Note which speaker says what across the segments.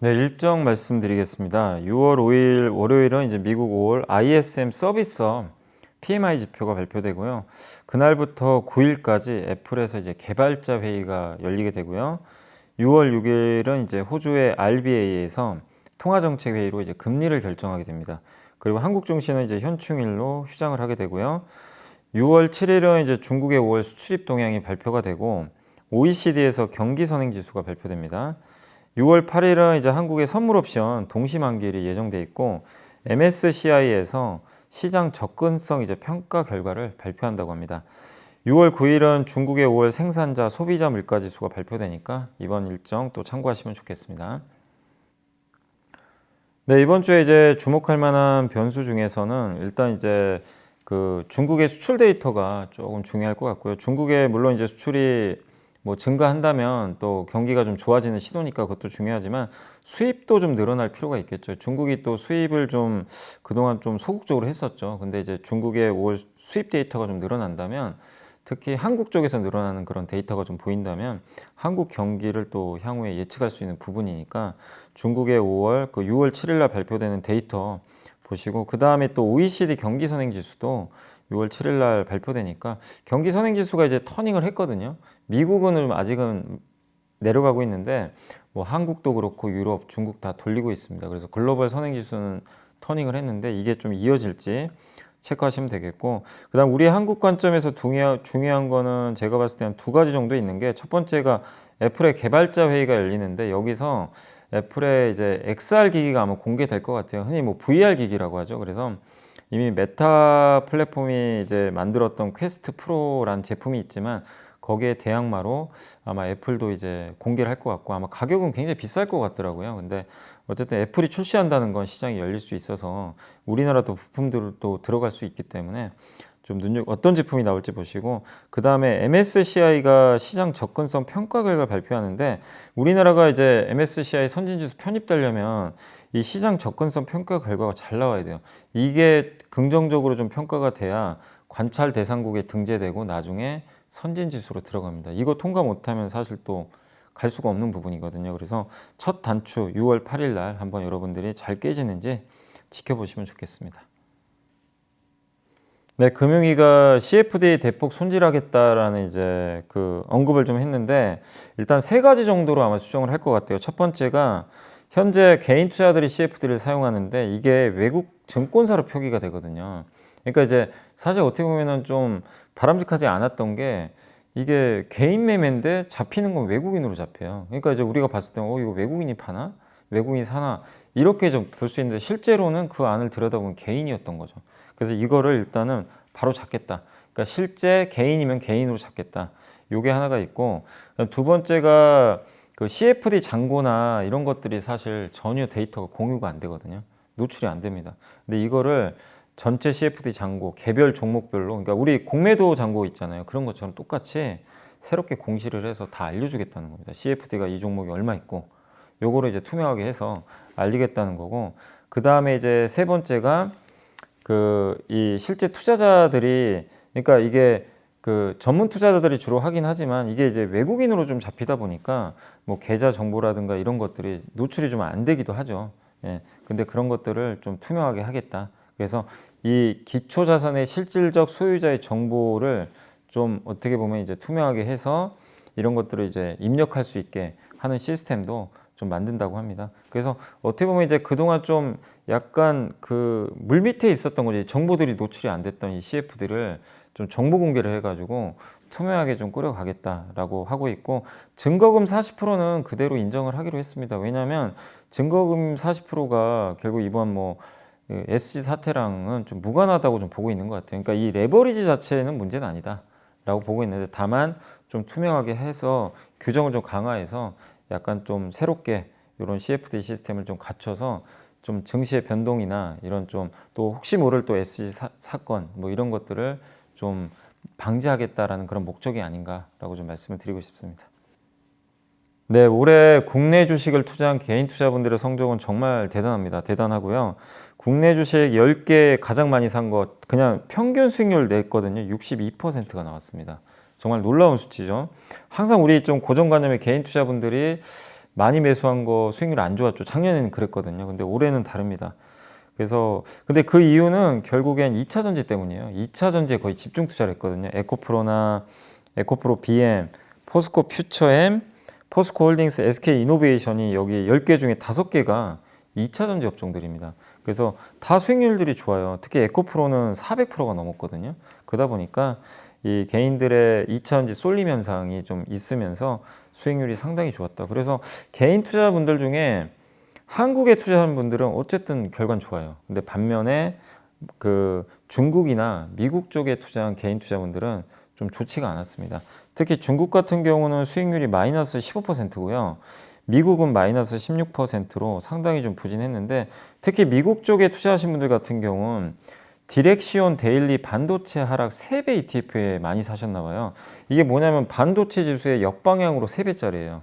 Speaker 1: 네, 일정 말씀드리겠습니다. 6월 5일 월요일은 이제 미국 5월 ISM 서비스업 PMI 지표가 발표되고요. 그날부터 9일까지 애플에서 이제 개발자 회의가 열리게 되고요. 6월 6일은 이제 호주의 RBA에서 통화정책 회의로 이제 금리를 결정하게 됩니다. 그리고 한국 증시는 이제 현충일로 휴장을 하게 되고요. 6월 7일은 이제 중국의 5월 수출입 동향이 발표가 되고 OECD에서 경기 선행 지수가 발표됩니다. 6월 8일은 이제 한국의 선물 옵션 동시 만기일이 예정돼 있고 MSCI에서 시장 접근성 이제 평가 결과를 발표한다고 합니다. 6월 9일은 중국의 5월 생산자 소비자 물가 지수가 발표되니까 이번 일정 또 참고하시면 좋겠습니다. 네, 이번 주에 이제 주목할 만한 변수 중에서는 일단 이제 그 중국의 수출 데이터가 조금 중요할 것 같고요. 중국의 물론 이제 수출이 뭐 증가한다면 또 경기가 좀 좋아지는 시도니까 그것도 중요하지만 수입도 좀 늘어날 필요가 있겠죠. 중국이 또 수입을 좀 그동안 좀 소극적으로 했었죠. 근데 이제 중국의 5월 수입 데이터가 좀 늘어난다면 특히 한국 쪽에서 늘어나는 그런 데이터가 좀 보인다면 한국 경기를 또 향후에 예측할 수 있는 부분이니까 중국의 5월, 그 6월 7일 날 발표되는 데이터 보시고 그 다음에 또 OECD 경기 선행 지수도 6월 7일 날 발표되니까 경기 선행 지수가 이제 터닝을 했거든요. 미국은 아직은 내려가고 있는데 뭐 한국도 그렇고 유럽, 중국 다 돌리고 있습니다. 그래서 글로벌 선행 지수는 터닝을 했는데 이게 좀 이어질지 체크하시면 되겠고 그다음 우리 한국 관점에서 중요한 거는 제가 봤을 때는 두 가지 정도 있는 게 첫 번째가 애플의 개발자 회의가 열리는데 여기서 애플의 이제 XR 기기가 아마 공개될 것 같아요. 흔히 뭐 VR 기기라고 하죠. 그래서 이미 메타 플랫폼이 이제 만들었던 퀘스트 프로라는 제품이 있지만 거기에 대항마로 아마 애플도 이제 공개를 할 것 같고 아마 가격은 굉장히 비쌀 것 같더라고요. 근데 어쨌든 애플이 출시한다는 건 시장이 열릴 수 있어서 우리나라도 부품들도 들어갈 수 있기 때문에 좀 어떤 제품이 나올지 보시고 그 다음에 MSCI가 시장 접근성 평가 결과 발표하는데 우리나라가 이제 MSCI 선진지수 편입되려면 이 시장 접근성 평가 결과가 잘 나와야 돼요. 이게 긍정적으로 좀 평가가 돼야 관찰 대상국에 등재되고 나중에 선진지수로 들어갑니다. 이거 통과 못하면 사실 또 갈 수가 없는 부분이거든요. 그래서 첫 단추 6월 8일 날 한번 여러분들이 잘 깨지는지 지켜보시면 좋겠습니다. 네, 금융위가 CFD 대폭 손질하겠다라는 이제 그 언급을 좀 했는데 일단 세 가지 정도로 아마 수정을 할 것 같아요. 첫 번째가 현재 개인 투자들이 CFD를 사용하는데 이게 외국 증권사로 표기가 되거든요. 그러니까 이제 사실 어떻게 보면은 좀 바람직하지 않았던 게 이게 개인 매매인데 잡히는 건 외국인으로 잡혀요. 그러니까 이제 우리가 봤을 때 이거 외국인이 파나? 외국인이 사나? 이렇게 좀 볼 수 있는데 실제로는 그 안을 들여다보면 개인이었던 거죠. 그래서 이거를 일단은 바로 잡겠다. 그러니까 실제 개인이면 개인으로 잡겠다. 요게 하나가 있고 두 번째가 그 CFD 잔고나 이런 것들이 사실 전혀 데이터가 공유가 안 되거든요. 노출이 안 됩니다. 근데 이거를 전체 CFD 잔고, 개별 종목별로, 그러니까 우리 공매도 잔고 있잖아요. 그런 것처럼 똑같이 새롭게 공시를 해서 다 알려주겠다는 겁니다. CFD가 이 종목이 얼마 있고, 요거를 이제 투명하게 해서 알리겠다는 거고, 그 다음에 이제 세 번째가 이 실제 투자자들이, 그러니까 이게 그 전문 투자자들이 주로 하긴 하지만 이게 이제 외국인으로 좀 잡히다 보니까 뭐 계좌 정보라든가 이런 것들이 노출이 좀 안 되기도 하죠. 예. 근데 그런 것들을 좀 투명하게 하겠다. 그래서 이 기초 자산의 실질적 소유자의 정보를 좀 어떻게 보면 이제 투명하게 해서 이런 것들을 이제 입력할 수 있게 하는 시스템도 좀 만든다고 합니다. 그래서 어떻게 보면 이제 그동안 좀 약간 그 물밑에 있었던 거지 정보들이 노출이 안 됐던 이 CF들을 좀 정보 공개를 해가지고 투명하게 좀 꾸려가겠다라고 하고 있고 증거금 40%는 그대로 인정을 하기로 했습니다. 왜냐하면 증거금 40%가 결국 이번 뭐 SG 사태랑은 좀 무관하다고 좀 보고 있는 것 같아요. 그러니까 이 레버리지 자체는 문제는 아니다라고 보고 있는데 다만 좀 투명하게 해서 규정을 좀 강화해서 약간 좀 새롭게 이런 CFD 시스템을 좀 갖춰서 좀 증시의 변동이나 이런 좀 또 혹시 모를 또 SG 사건 뭐 이런 것들을 좀 방지하겠다라는 그런 목적이 아닌가라고 좀 말씀을 드리고 싶습니다. 네, 올해 국내 주식을 투자한 개인 투자분들의 성적은 정말 대단합니다. 대단하고요. 국내 주식 10개 가장 많이 산 것, 그냥 평균 수익률 냈거든요. 62%가 나왔습니다. 정말 놀라운 수치죠. 항상 우리 좀 고정관념의 개인 투자분들이 많이 매수한 거 수익률이 안 좋았죠. 작년에는 그랬거든요. 근데 올해는 다릅니다. 그래서 근데 그 이유는 결국엔 2차 전지 때문이에요. 2차 전지에 거의 집중 투자를 했거든요. 에코프로나 에코프로 BM, 포스코 퓨처엠, 포스코 홀딩스, SK 이노베이션이 여기 10개 중에 5개가 2차 전지 업종들입니다. 그래서 다 수익률들이 좋아요. 특히 에코프로는 400%가 넘었거든요. 그러다 보니까 이 개인들의 2차 전지 쏠림 현상이 좀 있으면서 수익률이 상당히 좋았다. 그래서 개인 투자분들 중에 한국에 투자하는 분들은 어쨌든 결과는 좋아요. 근데 반면에 그 중국이나 미국 쪽에 투자한 개인 투자분들은 좀 좋지가 않았습니다. 특히 중국 같은 경우는 수익률이 마이너스 15%고요. 미국은 마이너스 16%로 상당히 좀 부진했는데 특히 미국 쪽에 투자하신 분들 같은 경우는 디렉시온 데일리 반도체 하락 3배 ETF에 많이 사셨나 봐요. 이게 뭐냐면 반도체 지수의 역방향으로 3배짜리예요.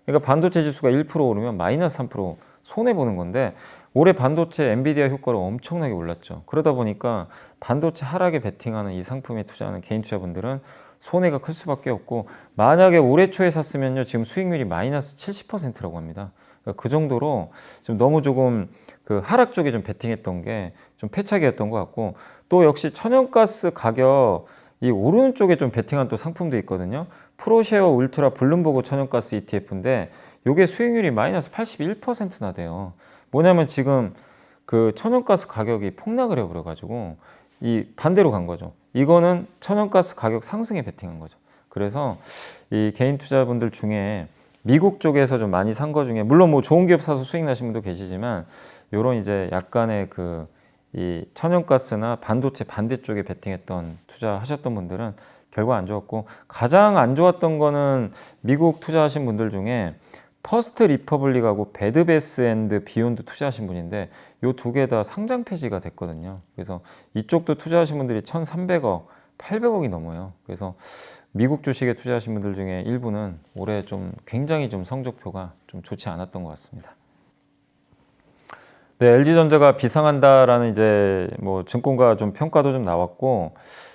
Speaker 1: 그러니까 반도체 지수가 1% 오르면 마이너스 3% 손해보는 건데 올해 반도체 엔비디아 효과로 엄청나게 올랐죠. 그러다 보니까 반도체 하락에 베팅하는 이 상품에 투자하는 개인 투자분들은 손해가 클 수밖에 없고 만약에 올해 초에 샀으면요 지금 수익률이 마이너스 70%라고 합니다. 그러니까 그 정도로 좀 너무 조금 그 하락 쪽에 좀 베팅했던 게 좀 패착이었던 것 같고 또 역시 천연가스 가격 이 오르는 쪽에 좀 베팅한 또 상품도 있거든요. 프로쉐어 울트라 블룸버그 천연가스 ETF인데 요게 수익률이 마이너스 81%나 돼요. 뭐냐면 지금 그 천연가스 가격이 폭락을 해버려 가지고 이 반대로 간 거죠. 이거는 천연가스 가격 상승에 베팅한 거죠. 그래서 이 개인 투자분들 중에 미국 쪽에서 좀 많이 산 거 중에 물론 뭐 좋은 기업 사서 수익 나신 분도 계시지만 요런 이제 약간의 그 이 천연가스나 반도체 반대쪽에 베팅했던 투자하셨던 분들은 결과 안 좋았고 가장 안 좋았던 거는 미국 투자하신 분들 중에 퍼스트 리퍼블릭하고 베드베스 앤드 비욘드 투자하신 분인데 요 두 개 다 상장 폐지가 됐거든요. 그래서 이쪽도 투자하신 분들이 1,300억, 800억이 넘어요. 그래서 미국 주식에 투자하신 분들 중에 일부는 올해 좀 굉장히 좀 성적표가 좀 좋지 않았던 것 같습니다. 네, LG전자가 비상한다라는 이제 뭐 증권가 좀 평가도 좀 나왔고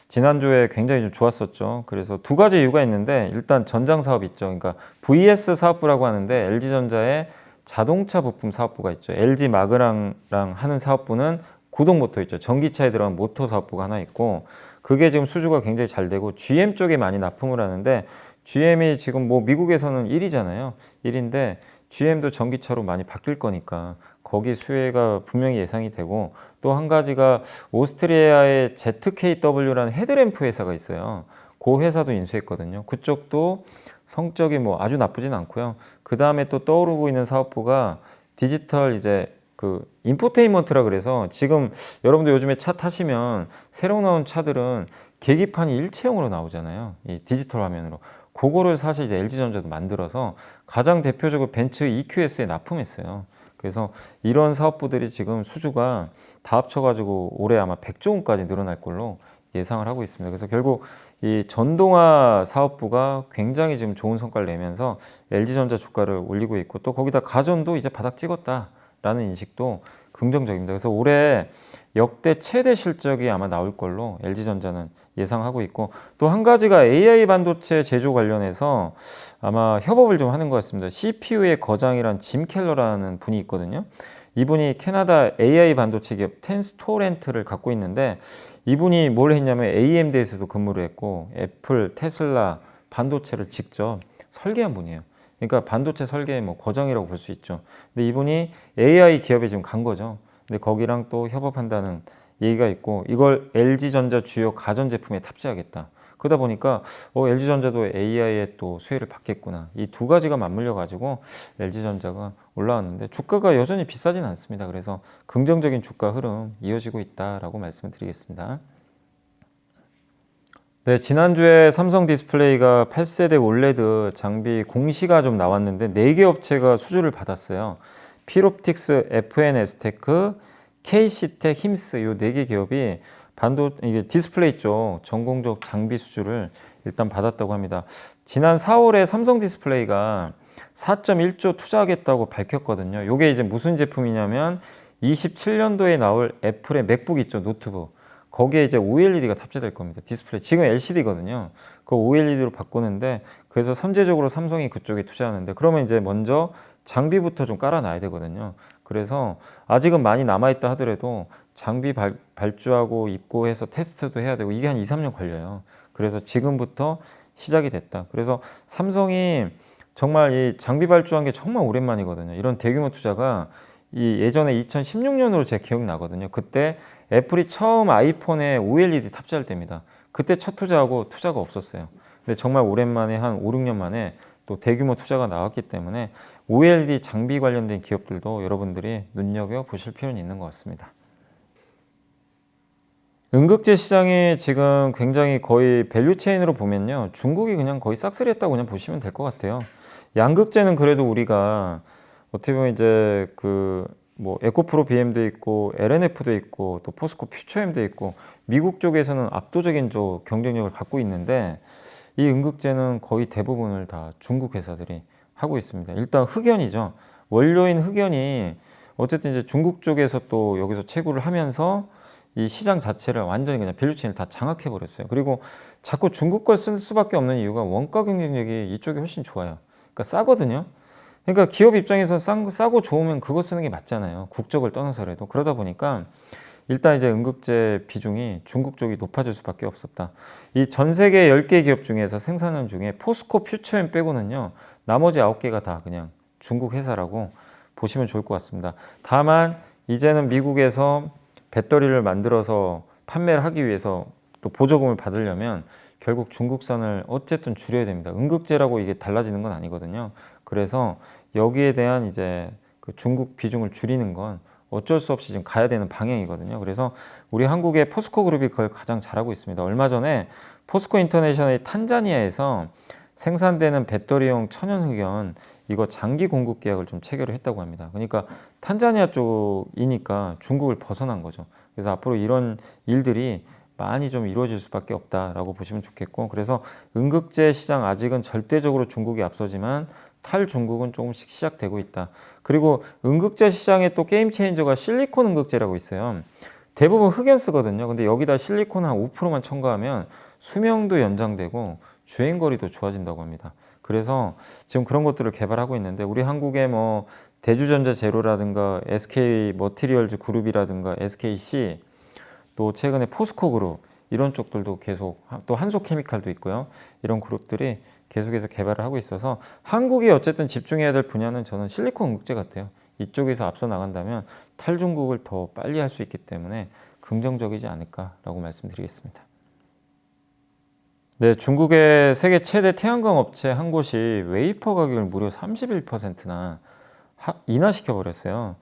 Speaker 1: 지난주에 굉장히 좀 좋았었죠. 그래서 두 가지 이유가 있는데 일단 전장 사업 있죠. 그러니까 VS 사업부라고 하는데 LG전자의 자동차 부품 사업부가 있죠. LG 마그랑랑 하는 사업부는 구동 모터 있죠. 전기차에 들어간 모터 사업부가 하나 있고 그게 지금 수주가 굉장히 잘 되고 GM 쪽에 많이 납품을 하는데 GM이 지금 뭐 미국에서는 1위잖아요. 1위인데 GM도 전기차로 많이 바뀔 거니까 거기 수혜가 분명히 예상이 되고 또 한 가지가 오스트리아의 ZKW라는 헤드램프 회사가 있어요. 그 회사도 인수했거든요. 그쪽도 성적이 뭐 아주 나쁘진 않고요. 그 다음에 또 떠오르고 있는 사업부가 디지털 이제 그 인포테인먼트라 그래서 지금 여러분들 요즘에 차 타시면 새로 나온 차들은 계기판이 일체형으로 나오잖아요. 이 디지털 화면으로. 그거를 사실 이제 LG전자도 만들어서 가장 대표적으로 벤츠 EQS에 납품했어요. 그래서 이런 사업부들이 지금 수주가 다 합쳐가지고 올해 아마 100조 원까지 늘어날 걸로 예상을 하고 있습니다. 그래서 결국 이 전동화 사업부가 굉장히 지금 좋은 성과를 내면서 LG전자 주가를 올리고 있고 또 거기다 가전도 이제 바닥 찍었다라는 인식도 긍정적입니다. 그래서 올해 역대 최대 실적이 아마 나올 걸로 LG전자는 예상하고 있고 또 한 가지가 AI 반도체 제조 관련해서 아마 협업을 좀 하는 것 같습니다. CPU의 거장이란 짐 켈러라는 분이 있거든요. 이분이 캐나다 AI 반도체 기업 텐스토렌트를 갖고 있는데 이분이 뭘 했냐면 AMD에서도 근무를 했고 애플, 테슬라 반도체를 직접 설계한 분이에요. 그러니까 반도체 설계의 뭐 거장이라고 볼 수 있죠. 근데 이분이 AI 기업에 지금 간 거죠. 근데 거기랑 또 협업한다는 얘기가 있고 이걸 LG전자 주요 가전제품에 탑재하겠다. 그러다 보니까 LG전자도 AI에 또 수혜를 받겠구나. 이 두 가지가 맞물려 가지고 LG전자가 올라왔는데 주가가 여전히 비싸진 않습니다. 그래서 긍정적인 주가 흐름 이어지고 있다라고 말씀을 드리겠습니다. 네, 지난주에 삼성 디스플레이가 8세대 올레드 장비 공시가 좀 나왔는데 4개 업체가 수주를 받았어요. 필옵틱스, FNS테크, KC텍, 힘스 이 4개 기업이 이게 디스플레이 쪽 전공적 장비 수주를 일단 받았다고 합니다. 지난 4월에 삼성 디스플레이가 4.1조 투자하겠다고 밝혔거든요. 이게 이제 무슨 제품이냐면 27년도에 나올 애플의 맥북 있죠, 노트북. 거기에 이제 OLED가 탑재될 겁니다. 디스플레이. 지금 LCD거든요. 그 OLED로 바꾸는데 그래서 선제적으로 삼성이 그쪽에 투자하는데 그러면 이제 먼저 장비부터 좀 깔아놔야 되거든요. 그래서 아직은 많이 남아있다 하더라도 장비 발주하고 입고해서 테스트도 해야 되고 이게 한 2, 3년 걸려요. 그래서 지금부터 시작이 됐다. 그래서 삼성이 정말 이 장비 발주한 게 정말 오랜만이거든요. 이런 대규모 투자가 이 예전에 2016년으로 제 기억이 나거든요. 그때 애플이 처음 아이폰에 OLED 탑재할 때입니다. 그때 첫 투자하고 투자가 없었어요. 근데 정말 오랜만에 한 5, 6년 만에 또 대규모 투자가 나왔기 때문에 OLED 장비 관련된 기업들도 여러분들이 눈여겨보실 필요는 있는 것 같습니다. 음극재 시장이 지금 굉장히 거의 밸류체인으로 보면요. 중국이 그냥 거의 싹쓸이했다고 그냥 보시면 될 것 같아요. 양극재는 그래도 우리가 어떻게 보면 이제 그 뭐 에코프로 BM도 있고 LNF도 있고 또 포스코 퓨처엠도 있고 미국 쪽에서는 압도적인 경쟁력을 갖고 있는데 이 음극재는 거의 대부분을 다 중국 회사들이 하고 있습니다. 일단 흑연이죠. 원료인 흑연이 어쨌든 이제 중국 쪽에서 또 여기서 채굴을 하면서 이 시장 자체를 완전히 그냥 밸류체인을 다 장악해 버렸어요. 그리고 자꾸 중국 걸 쓸 수밖에 없는 이유가 원가 경쟁력이 이쪽이 훨씬 좋아요. 그러니까 싸거든요. 그러니까 기업 입장에서 싸고 좋으면 그거 쓰는 게 맞잖아요. 국적을 떠나서라도. 그러다 보니까 일단 이제 음극재 비중이 중국 쪽이 높아질 수밖에 없었다. 이 전 세계 10개 기업 중에서 생산량 중에 포스코 퓨처엠 빼고는요. 나머지 9개가 다 그냥 중국 회사라고 보시면 좋을 것 같습니다. 다만 이제는 미국에서 배터리를 만들어서 판매를 하기 위해서 또 보조금을 받으려면 결국 중국산을 어쨌든 줄여야 됩니다. 음극재라고 이게 달라지는 건 아니거든요. 그래서 여기에 대한 이제 그 중국 비중을 줄이는 건 어쩔 수 없이 지금 가야 되는 방향이거든요. 그래서 우리 한국의 포스코 그룹이 그걸 가장 잘하고 있습니다. 얼마 전에 포스코 인터내셔널이 탄자니아에서 생산되는 배터리용 천연흑연 이거 장기 공급 계약을 좀 체결을 했다고 합니다. 그러니까 탄자니아 쪽이니까 중국을 벗어난 거죠. 그래서 앞으로 이런 일들이 많이 좀 이루어질 수밖에 없다라고 보시면 좋겠고 그래서 음극재 시장 아직은 절대적으로 중국이 앞서지만 탈중국은 조금씩 시작되고 있다. 그리고 음극재 시장에 또 게임 체인저가 실리콘 음극재라고 있어요. 대부분 흑연 쓰거든요. 근데 여기다 실리콘 한 5%만 첨가하면 수명도 연장되고 주행거리도 좋아진다고 합니다. 그래서 지금 그런 것들을 개발하고 있는데 우리 한국의 뭐 대주전자 제로라든가 SK 머티리얼즈 그룹이라든가 SKC 또 최근에 포스코 그룹 이런 쪽들도 계속 또 한소케미칼도 있고요. 이런 그룹들이 계속해서 개발을 하고 있어서 한국이 어쨌든 집중해야 될 분야는 저는 실리콘 음극재 같아요. 이쪽에서 앞서 나간다면 탈중국을 더 빨리 할 수 있기 때문에 긍정적이지 않을까라고 말씀드리겠습니다. 네, 중국의 세계 최대 태양광 업체 한 곳이 웨이퍼 가격을 무려 31%나 인하시켜 버렸어요.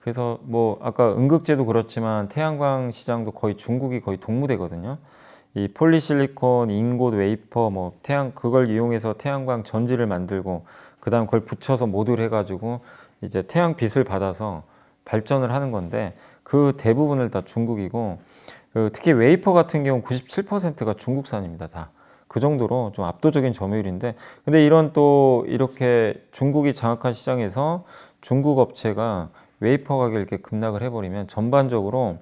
Speaker 1: 그래서 뭐 아까 음극재도 그렇지만 태양광 시장도 거의 중국이 거의 동무대거든요. 이 폴리실리콘, 인곳, 웨이퍼, 뭐 그걸 이용해서 태양광 전지를 만들고 그다음 그걸 붙여서 모듈 해가지고 이제 태양빛을 받아서 발전을 하는 건데 그 대부분을 다 중국이고 특히 웨이퍼 같은 경우 97%가 중국산입니다. 다. 그 정도로 좀 압도적인 점유율인데 근데 이런 또 이렇게 중국이 장악한 시장에서 중국 업체가 웨이퍼 가격을 이렇게 급락을 해버리면 전반적으로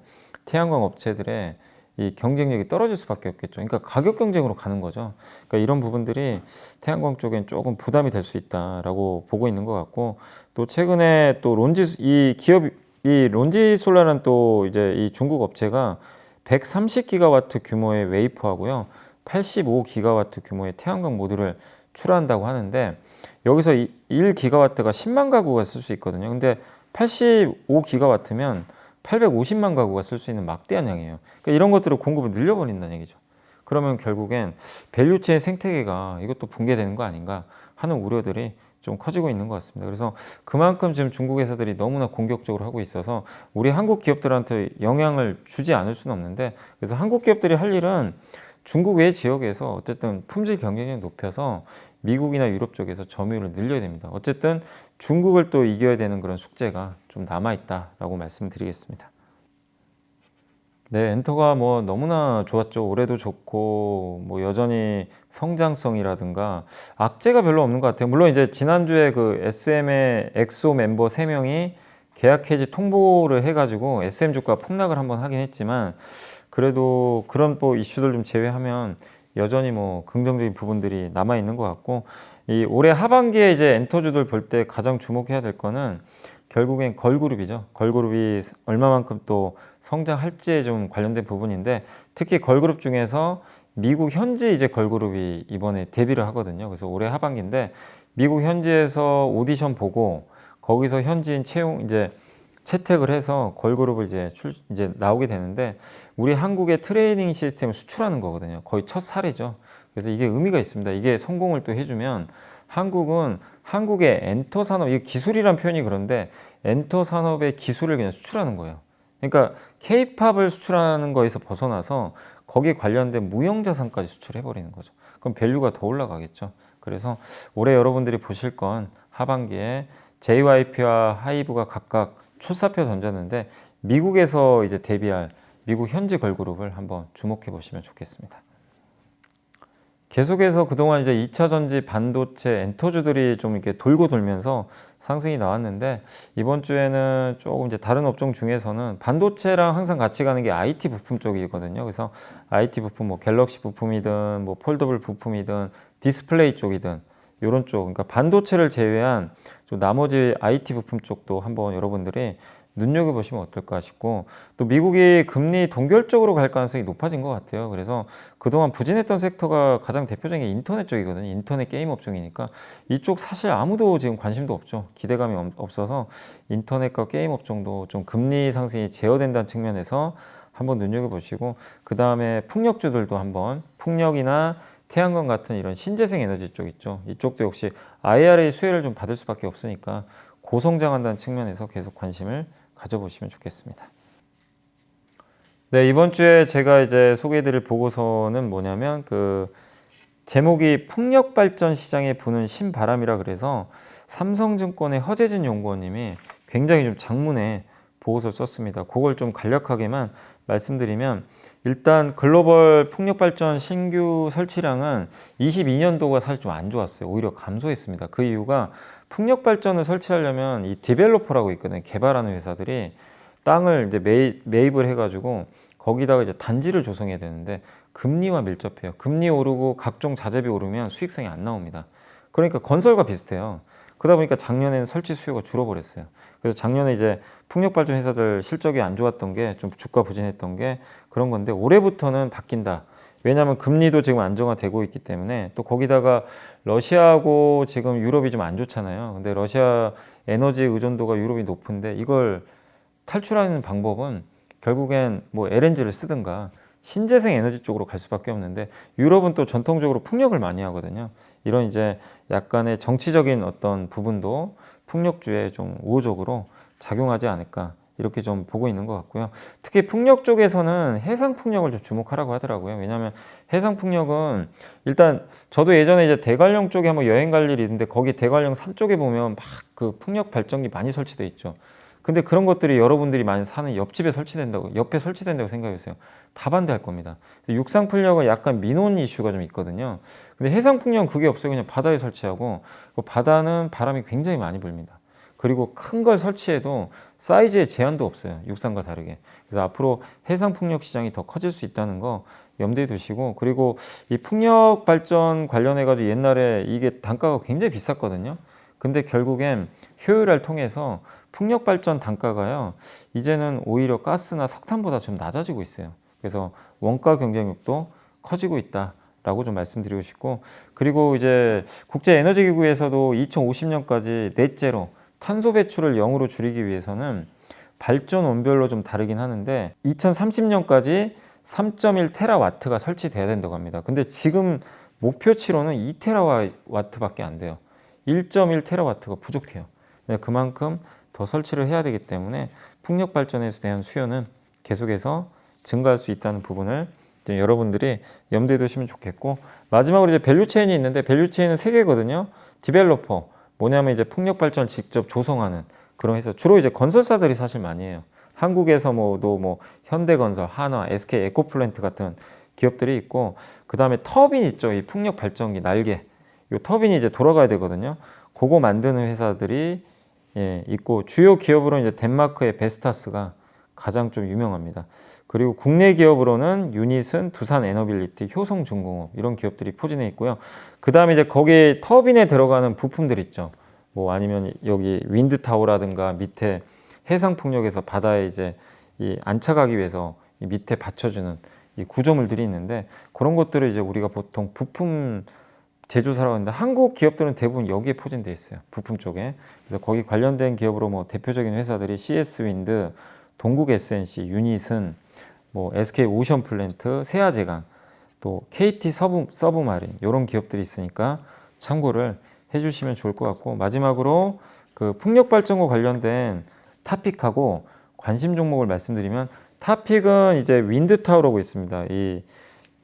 Speaker 1: 태양광 업체들의 이 경쟁력이 떨어질 수밖에 없겠죠. 그러니까 가격 경쟁으로 가는 거죠. 그러니까 이런 부분들이 태양광 쪽엔 조금 부담이 될 수 있다라고 보고 있는 것 같고 또 최근에 또 론지솔라는 또 이제 이 중국 업체가 130기가와트 규모의 웨이퍼하고요. 85기가와트 규모의 태양광 모듈을 출하한다고 하는데 여기서 1기가와트가 10만 가구가 쓸 수 있거든요. 근데 85기가와트면 850만 가구가 쓸 수 있는 막대한 양이에요. 그러니까 이런 것들을 공급을 늘려버린다는 얘기죠. 그러면 결국엔 밸류체인 생태계가 이것도 붕괴되는 거 아닌가 하는 우려들이 좀 커지고 있는 것 같습니다. 그래서 그만큼 지금 중국 회사들이 너무나 공격적으로 하고 있어서 우리 한국 기업들한테 영향을 주지 않을 수는 없는데 그래서 한국 기업들이 할 일은 중국 외 지역에서 어쨌든 품질 경쟁력을 높여서 미국이나 유럽 쪽에서 점유율을 늘려야 됩니다. 어쨌든 중국을 또 이겨야 되는 그런 숙제가 좀 남아있다라고 말씀드리겠습니다. 네, 엔터가 뭐 너무나 좋았죠. 올해도 좋고 뭐 여전히 성장성이라든가 악재가 별로 없는 것 같아요. 물론 이제 지난주에 그 SM의 엑소 멤버 3명이 계약 해지 통보를 해가지고 SM 주가 폭락을 한번 하긴 했지만 그래도 그런 뭐 이슈들 좀 제외하면 여전히 뭐 긍정적인 부분들이 남아 있는 것 같고, 이 올해 하반기에 이제 엔터주들 볼 때 가장 주목해야 될 거는 결국엔 걸그룹이죠. 걸그룹이 얼마만큼 또 성장할지에 좀 관련된 부분인데, 특히 걸그룹 중에서 미국 현지 이제 걸그룹이 이번에 데뷔를 하거든요. 그래서 올해 하반기인데 미국 현지에서 오디션 보고 거기서 현지인 이제 채택을 해서 걸그룹을 이제 나오게 되는데, 우리 한국의 트레이닝 시스템을 수출하는 거거든요. 거의 첫 사례죠. 그래서 이게 의미가 있습니다. 이게 성공을 또 해주면 한국은 한국의 엔터 산업, 이게 기술이란 표현이 그런데 엔터 산업의 기술을 그냥 수출하는 거예요. 그러니까 K-팝을 수출하는 거에서 벗어나서 거기에 관련된 무형자산까지 수출해버리는 거죠. 그럼 밸류가 더 올라가겠죠. 그래서 올해 여러분들이 보실 건 하반기에 JYP와 하이브가 각각 출사표 던졌는데 미국에서 이제 데뷔할 미국 현지 걸그룹을 한번 주목해 보시면 좋겠습니다. 계속해서 그동안 이제 2차 전지 반도체 엔터주들이 좀 이렇게 돌고 돌면서 상승이 나왔는데, 이번 주에는 조금 이제 다른 업종 중에서는 반도체랑 항상 같이 가는 게 IT 부품 쪽이거든요. 그래서 IT 부품, 뭐 갤럭시 부품이든 뭐 폴더블 부품이든 디스플레이 쪽이든 이런 쪽, 그러니까 반도체를 제외한 좀 나머지 IT 부품 쪽도 한번 여러분들이 눈여겨보시면 어떨까 싶고, 또 미국이 금리 동결적으로 갈 가능성이 높아진 것 같아요. 그래서 그동안 부진했던 섹터가 가장 대표적인 게 인터넷 쪽이거든요. 인터넷 게임 업종이니까 이쪽 사실 아무도 지금 관심도 없죠. 기대감이 없어서 인터넷과 게임 업종도 좀 금리 상승이 제어된다는 측면에서 한번 눈여겨보시고, 그 다음에 풍력주들도 한번, 풍력이나 태양광 같은 이런 신재생 에너지 쪽 있죠. 이쪽도 역시 IRA 수혜를 좀 받을 수밖에 없으니까 고성장한다는 측면에서 계속 관심을 가져보시면 좋겠습니다. 네, 이번 주에 제가 이제 소개해드릴 보고서는 뭐냐면, 그 제목이 풍력 발전 시장에 부는 신바람이라 그래서 삼성증권의 허재진 연구원님이 굉장히 좀 장문의 보고서를 썼습니다. 그걸 좀 간략하게만 말씀드리면, 일단 글로벌 풍력 발전 신규 설치량은 22년도가 사실 좀 안 좋았어요. 오히려 감소했습니다. 그 이유가 풍력 발전을 설치하려면 이 디벨로퍼라고 있거든요. 개발하는 회사들이 땅을 이제 매입을 해가지고 거기다가 이제 단지를 조성해야 되는데 금리와 밀접해요. 금리 오르고 각종 자재비 오르면 수익성이 안 나옵니다. 그러니까 건설과 비슷해요. 그러다 보니까 작년에는 설치 수요가 줄어버렸어요. 그래서 작년에 이제 풍력 발전 회사들 실적이 안 좋았던 게 좀 주가 부진했던 게 그런 건데, 올해부터는 바뀐다. 왜냐하면 금리도 지금 안정화되고 있기 때문에, 또 거기다가 러시아하고 지금 유럽이 좀 안 좋잖아요. 근데 러시아 에너지 의존도가 유럽이 높은데 이걸 탈출하는 방법은 결국엔 뭐 LNG를 쓰든가 신재생 에너지 쪽으로 갈 수밖에 없는데, 유럽은 또 전통적으로 풍력을 많이 하거든요. 이런 이제 약간의 정치적인 어떤 부분도 풍력주에 좀 우호적으로 작용하지 않을까, 이렇게 좀 보고 있는 것 같고요. 특히 풍력 쪽에서는 해상 풍력을 좀 주목하라고 하더라고요. 왜냐하면 해상 풍력은 일단 저도 예전에 이제 대관령 쪽에 한번 여행 갈 일이 있는데, 거기 대관령 산 쪽에 보면 막 그 풍력 발전기 많이 설치돼 있죠. 근데 그런 것들이 여러분들이 많이 사는 옆집에 설치된다고, 옆에 설치된다고 생각했어요. 다 반대할 겁니다. 육상 풍력은 약간 민원 이슈가 좀 있거든요. 근데 해상 풍력은 그게 없어요. 그냥 바다에 설치하고, 그 바다는 바람이 굉장히 많이 불니다. 그리고 큰 걸 설치해도 사이즈에 제한도 없어요. 육상과 다르게. 그래서 앞으로 해상 풍력 시장이 더 커질 수 있다는 거 염두에 두시고, 그리고 이 풍력 발전 관련해 가지고 옛날에 이게 단가가 굉장히 비쌌거든요. 근데 결국엔 효율화를 통해서 풍력 발전 단가가요, 이제는 오히려 가스나 석탄보다 좀 낮아지고 있어요. 그래서 원가 경쟁력도 커지고 있다라고 좀 말씀드리고 싶고, 그리고 이제 국제에너지기구에서도 2050년까지 넷제로 탄소 배출을 0으로 줄이기 위해서는 발전 원별로 좀 다르긴 하는데 2030년까지 3.1 테라와트가 설치돼야 된다고 합니다. 근데 지금 목표치로는 2 테라와트밖에 안 돼요. 1.1 테라와트가 부족해요. 그만큼 더 설치를 해야 되기 때문에 풍력 발전에 대한 수요는 계속해서 증가할 수 있다는 부분을 이제 여러분들이 염두에 두시면 좋겠고, 마지막으로 이제 밸류체인이 있는데, 밸류체인은 3개거든요. 디벨로퍼, 뭐냐면 이제 풍력 발전을 직접 조성하는 그런 회사, 주로 이제 건설사들이 사실 많이 해요. 한국에서 뭐 현대건설, 한화, SK 에코플랜트 같은 기업들이 있고, 그 다음에 터빈 있죠. 이 풍력 발전기 날개, 이 터빈이 이제 돌아가야 되거든요. 그거 만드는 회사들이 있고, 주요 기업으로 이제 덴마크의 베스타스가 가장 좀 유명합니다. 그리고 국내 기업으로는 유닛은 두산에너빌리티, 효성중공업 이런 기업들이 포진해 있고요. 그 다음에 이제 거기 터빈에 들어가는 부품들 있죠. 뭐 아니면 여기 윈드타워라든가 밑에 해상풍력에서 바다에 이제 이 안착하기 위해서 이 밑에 받쳐주는 이 구조물들이 있는데 그런 것들을 이제 우리가 보통 부품 제조사라고 하는데 한국 기업들은 대부분 여기에 포진돼 있어요. 부품 쪽에. 그래서 거기 관련된 기업으로 뭐 대표적인 회사들이 CS 윈드, 동국 SNC, 유닛은 뭐 SK 오션플랜트, 세아제강, 또 KT 서브마린 이런 기업들이 있으니까 참고를 해주시면 좋을 것 같고 마지막으로 그 풍력발전과 관련된 타픽하고 관심 종목을 말씀드리면 타픽은 이제 윈드타워라고 있습니다. 이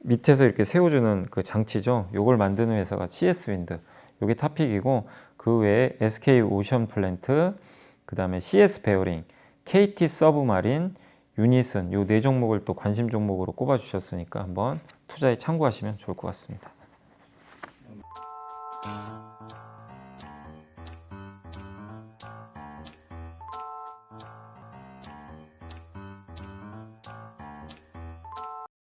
Speaker 1: 밑에서 이렇게 세워주는 그 장치죠. 요걸 만드는 회사가 CS 윈드. 요게 타픽이고 그 외에 SK 오션플랜트, 그 다음에 CS 베어링, KT 서브마린, 유닛은 요 네 종목을 또 관심 종목으로 꼽아 주셨으니까 한번 투자에 참고하시면 좋을 것 같습니다.